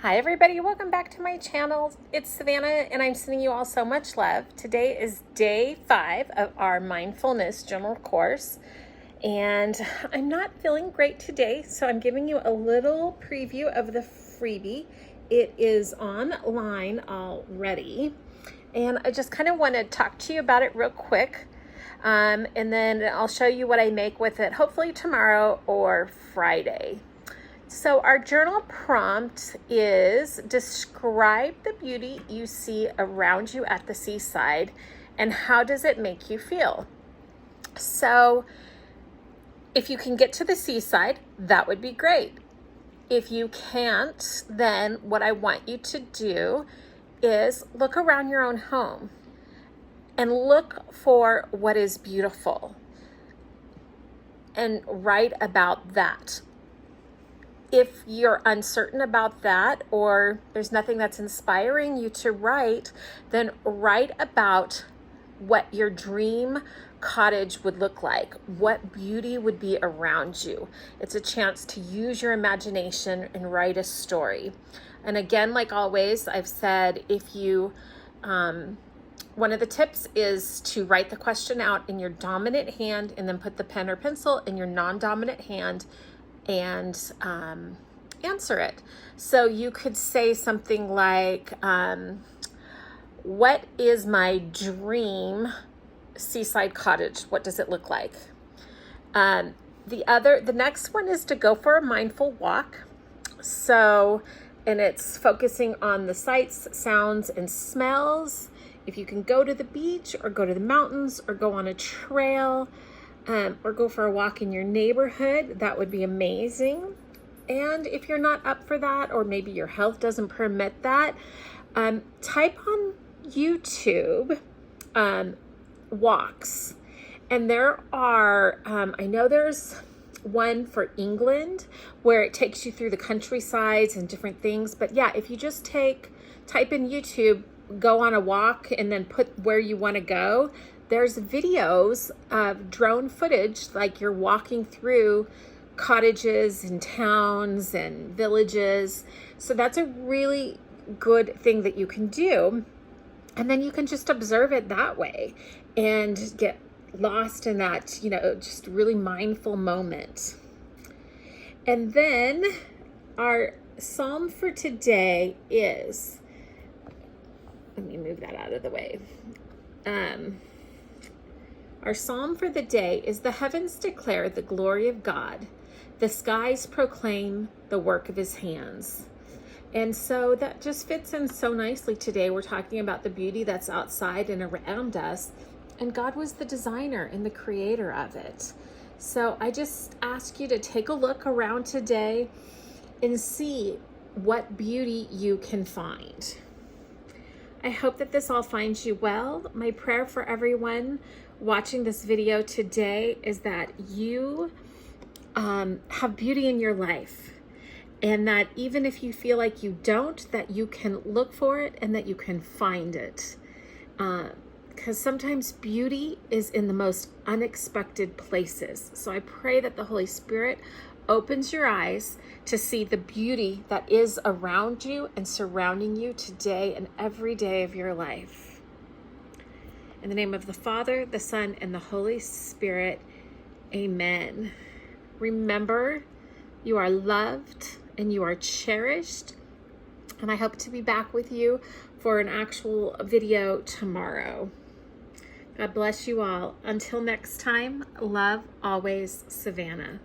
Hi everybody, welcome back to my channel. It's Savannah and I'm sending you all so much love. Today is day 5 of our mindfulness journal course and I'm not feeling great today, so I'm giving you a little preview of the freebie. It is online already and I just kind of want to talk to you about it real quick and then I'll show you what I make with it hopefully tomorrow or Friday. So our journal prompt is describe the beauty you see around you at the seaside and how does it make you feel? So if you can get to the seaside, that would be great. If you can't, then what I want you to do is look around your own home and look for what is beautiful and write about that. If you're uncertain about that or there's nothing that's inspiring you to write, then write about what your dream cottage would look like, what beauty would be around you. It's a chance to use your imagination and write a story. And again, like always, I've said if you, one of the tips is to write the question out in your dominant hand and then put the pen or pencil in your non-dominant hand and answer it. So you could say something like, what is my dream seaside cottage? What does it look like? The next one is to go for a mindful walk. So, and it's focusing on the sights, sounds, and smells. If you can go to the beach or go to the mountains or go on a trail, or go for a walk in your neighborhood, that would be amazing. And if you're not up for that, or maybe your health doesn't permit that, type on YouTube walks. And there are, I know there's one for England where it takes you through the countrysides and different things. But yeah, if you just type in YouTube, go on a walk and then put where you want to go, there's videos of drone footage, like you're walking through cottages and towns and villages. So that's a really good thing that you can do. And then you can just observe it that way and get lost in that, just really mindful moment. And then our psalm for today is, let me move that out of the way. Our psalm for the day is the heavens declare the glory of God. The skies proclaim the work of his hands. And so that just fits in so nicely today. We're talking about the beauty that's outside and around us. And God was the designer and the creator of it. So I just ask you to take a look around today and see what beauty you can find. I hope that this all finds you well. My prayer for everyone watching this video today is that you have beauty in your life, and that even if you feel like you don't, that you can look for it and that you can find it. Because sometimes beauty is in the most unexpected places. So I pray that the Holy Spirit opens your eyes to see the beauty that is around you and surrounding you today and every day of your life. In the name of the Father, the Son, and the Holy Spirit, amen. Remember, you are loved and you are cherished. And I hope to be back with you for an actual video tomorrow. God bless you all. Until next time, love always, Savannah.